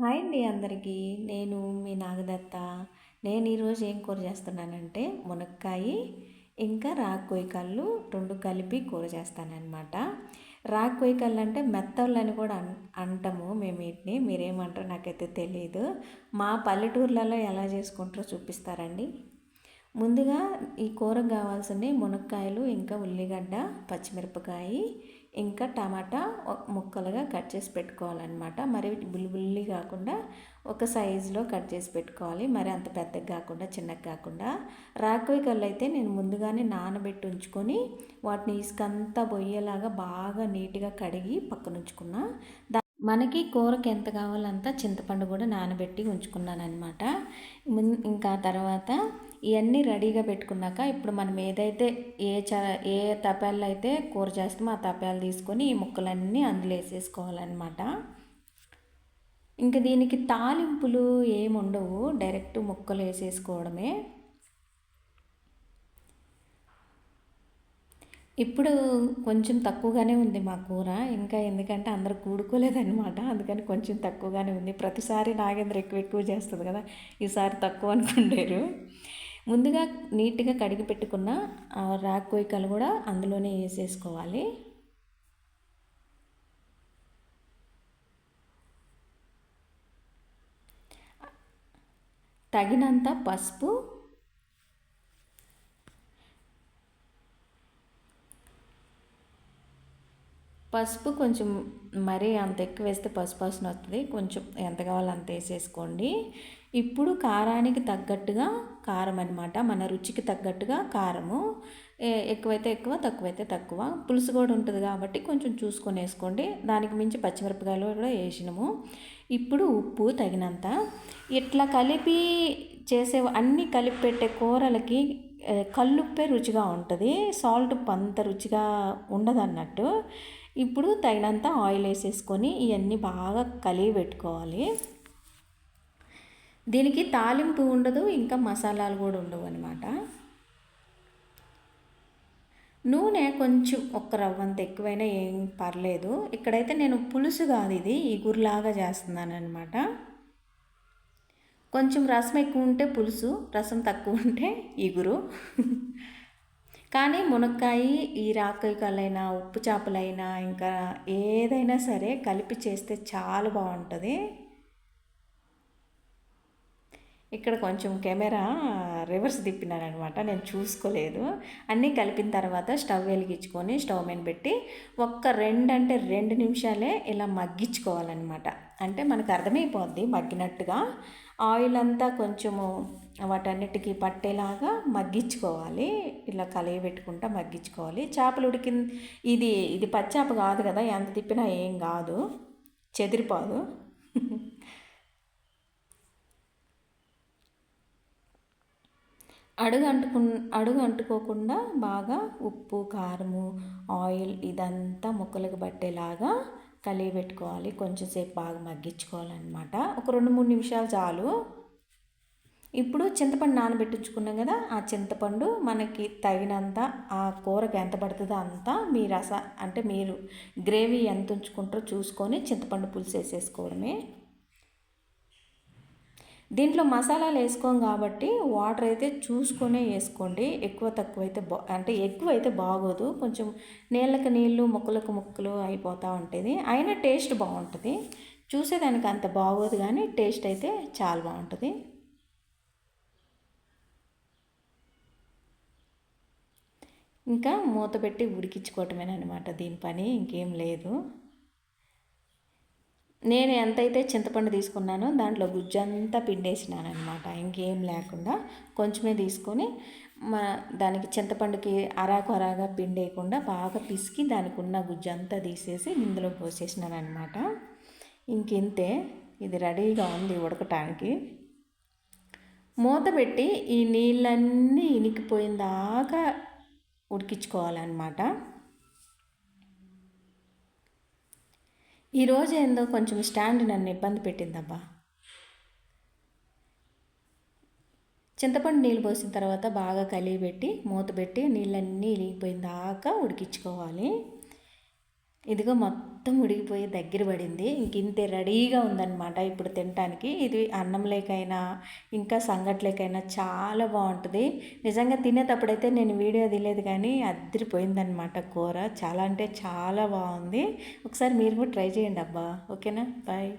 Hi అండి అందరికీ. నేను మీ నాగదత్త. నేను ఈరోజు ఏం కూర చేస్తున్నానంటే మునక్కాయ ఇంకా రాక్కోయి కళ్ళు 2 కలిపి కూర చేస్తానన్నమాట. రాక్కోయి కళ్ళు అంటే మెత్తళ్ళని కూడా అంటాము మేము వీటిని. మీరేమంటారో నాకైతే తెలియదు. మా పల్లెటూర్లలో ఎలా చేసుకుంటారో చూపిస్తారండి. ముందుగా ఈ కూరకు కావాల్సినవి మునక్కాయలు ఇంకా ఉల్లిగడ్డ, పచ్చిమిరపకాయ ఇంకా టమాటా ముక్కలుగా కట్ చేసి పెట్టుకోవాలన్నమాట. మరి బుల్లి కాకుండా ఒక సైజులో కట్ చేసి పెట్టుకోవాలి. మరి అంత పెద్దగా కాకుండా చిన్నగా కాకుండా. రాకోయి కళ్ళు అయితే నేను ముందుగానే నానబెట్టి ఉంచుకొని వాటిని ఇసుకంతా పోయేలాగా బాగా నీట్గా కడిగి పక్కన ఉంచుకున్నా. మనకి కూరకి ఎంత కావాలంత చింతపండు కూడా నానబెట్టి ఉంచుకున్నాను అనమాట. ఇంకా తర్వాత ఇవన్నీ రెడీగా పెట్టుకున్నాక ఇప్పుడు మనం ఏదైతే ఏ తపాల్లో అయితే కూర చేస్తామో ఆ తపాలు తీసుకొని ఈ ముక్కలన్నీ అందులో వేసేసుకోవాలన్నమాట. ఇంకా దీనికి తాలింపులు ఏమి ఉండవు, డైరెక్ట్ ముక్కలు వేసేసుకోవడమే. ఇప్పుడు కొంచెం తక్కువగానే ఉంది మా కూర, ఇంకా ఎందుకంటే అందరూ కూడుకోలేదన్నమాట, అందుకని కొంచెం తక్కువగానే ఉంది. ప్రతిసారి నాగేంద్ర ఎక్కువ చేస్తుంది కదా, ఈసారి తక్కువ అనుకుంటారు. ముందుగా నీట్గా కడిగి పెట్టుకున్న రాక్కోయికలు కూడా అందులోనే వేసేసుకోవాలి. తగినంత పసుపు, కొంచెం మరీ అంత ఎక్కువ వేస్తే పసుపు వాసన వస్తుంది, కొంచెం ఎంత కావాలో అంత వేసేసుకోండి. ఇప్పుడు కారానికి తగ్గట్టుగా కారం అనమాట, మన రుచికి తగ్గట్టుగా కారము. ఎక్కువైతే ఎక్కువ, తక్కువైతే తక్కువ. పులుసు కూడా ఉంటుంది కాబట్టి కొంచెం చూసుకొని వేసుకోండి. దానికి మించి పచ్చిమిరపకాయలు కూడా వేసినాము. ఇప్పుడు ఉప్పు తగినంత. ఇట్లా కలిపి చేసే అన్నీ కలిపి పెట్టే కూరలకి కల్లుప్పే రుచిగా ఉంటుంది, సాల్ట్ అంత రుచిగా ఉండదు అన్నట్టు. ఇప్పుడు తగినంత ఆయిల్ వేసేసుకొని ఇవన్నీ బాగా కలిగి పెట్టుకోవాలి. దీనికి తాలింపు ఉండదు, ఇంకా మసాలాలు కూడా ఉండవు అనమాట. నూనె కొంచెం ఒక్క రవ్వంత ఎక్కువైనా ఏం పర్లేదు. ఇక్కడైతే నేను పులుసు కాదు, ఇది ఇగురులాగా చేస్తున్నాను అనమాట. కొంచెం రసం ఎక్కువ ఉంటే పులుసు, రసం తక్కువ ఉంటే ఇగురు. కానీ మునక్కాయ, ఈ రాకాయ కళ్ళైనా ఉప్పు చేపలైనా ఇంకా ఏదైనా సరే కలిపి చేస్తే చాలా బాగుంటుంది. ఇక్కడ కొంచెం కెమెరా రివర్స్ తిప్పినాను అనమాట, నేను చూసుకోలేదు. అన్నీ కలిపిన తర్వాత స్టవ్ వెలిగించుకొని స్టవ్ మీద పెట్టి ఒక్క 2 నిమిషాలే ఇలా మగ్గించుకోవాలన్నమాట. అంటే మనకు అర్థమైపోద్ది మగ్గినట్టుగా. ఆయిల్ అంతా కొంచెము వాటన్నిటికీ పట్టేలాగా మగ్గించుకోవాలి. ఇలా కలిగి పెట్టుకుంటా మగ్గించుకోవాలి. చేపలు ఇది పచ్చాప కాదు కదా, ఎంత తిప్పినా ఏం కాదు, చెదిరిపోదు. అడుగు అంటుకోకుండా బాగా ఉప్పు, కారము, ఆయిల్ ఇదంతా ముక్కలకు పట్టేలాగా కలిగి పెట్టుకోవాలి. కొంచెంసేపు బాగా మగ్గించుకోవాలన్నమాట. ఒక 2-3 నిమిషాలు చాలు. ఇప్పుడు చింతపండు నానబెట్టించుకున్నాం కదా, ఆ చింతపండు మనకి తగినంత, ఆ కూరకి ఎంత పడుతుందో అంత, మీ అంటే మీరు గ్రేవీ ఎంత ఉంచుకుంటారో చూసుకొని చింతపండు పులుసు వేసేసుకోవడమే. దీంట్లో మసాలాలు వేసుకోం కాబట్టి వాటర్ అయితే చూసుకొనే వేసుకోండి. ఎక్కువ తక్కువ అయితే అంటే ఎక్కువ అయితే బాగోదు, కొంచెం నీళ్ళకి నీళ్ళు ముక్కలకు ముక్కలు అయిపోతూ ఉంటుంది. అయినా టేస్ట్ బాగుంటుంది. చూసేదానికి అంత బాగోదు కానీ టేస్ట్ అయితే చాలా బాగుంటుంది. ఇంకా మూత పెట్టి ఉడికించుకోవటమేనమాట దీని పని, ఇంకేం లేదు. నేను ఎంతైతే చింతపండు తీసుకున్నానో దాంట్లో గుజ్జంతా పిండేసినాను అనమాట, ఇంకేం లేకుండా కొంచెమే తీసుకొని దానికి చింతపండుకి అరాకొరాగా పిండేయకుండా బాగా పిసికి దానికి ఉన్న గుజ్జంతా తీసేసి ఇందులో పోసేసినాను అనమాట. ఇంకింతే, ఇది రెడీగా ఉంది ఉడకటానికి. మూత పెట్టి ఈ నీళ్ళన్నీ ఇనికిపోయిన దాకా ఉడికించుకోవాలన్నమాట. ఈరోజు ఏందో కొంచెం స్టాండ్ నన్ను ఇబ్బంది పెట్టిందబ్బా. చింతపండు నీళ్ళు పోసిన తర్వాత బాగా కలిగి పెట్టి మూత పెట్టి నీళ్ళన్నీ ఇరిగిపోయిన దాకా ఉడికించుకోవాలి. ఇదిగో మొత్తం ఉడికిపోయి దగ్గర పడింది. ఇంక ఇంతే రెడీగా ఉందన్నమాట ఇప్పుడు తినటానికి. ఇది అన్నంలోకైనా ఇంకా సంగట్లోకైనా చాలా బాగుంటుంది. నిజంగా తినేటప్పుడైతే నేను వీడియో తీయలేదు కానీ అదిరిపోయిందనమాట కూర. చాలా అంటే చాలా బాగుంది. ఒకసారి మీరు కూడా ట్రై చేయండి అబ్బా. ఓకేనా, బాయ్.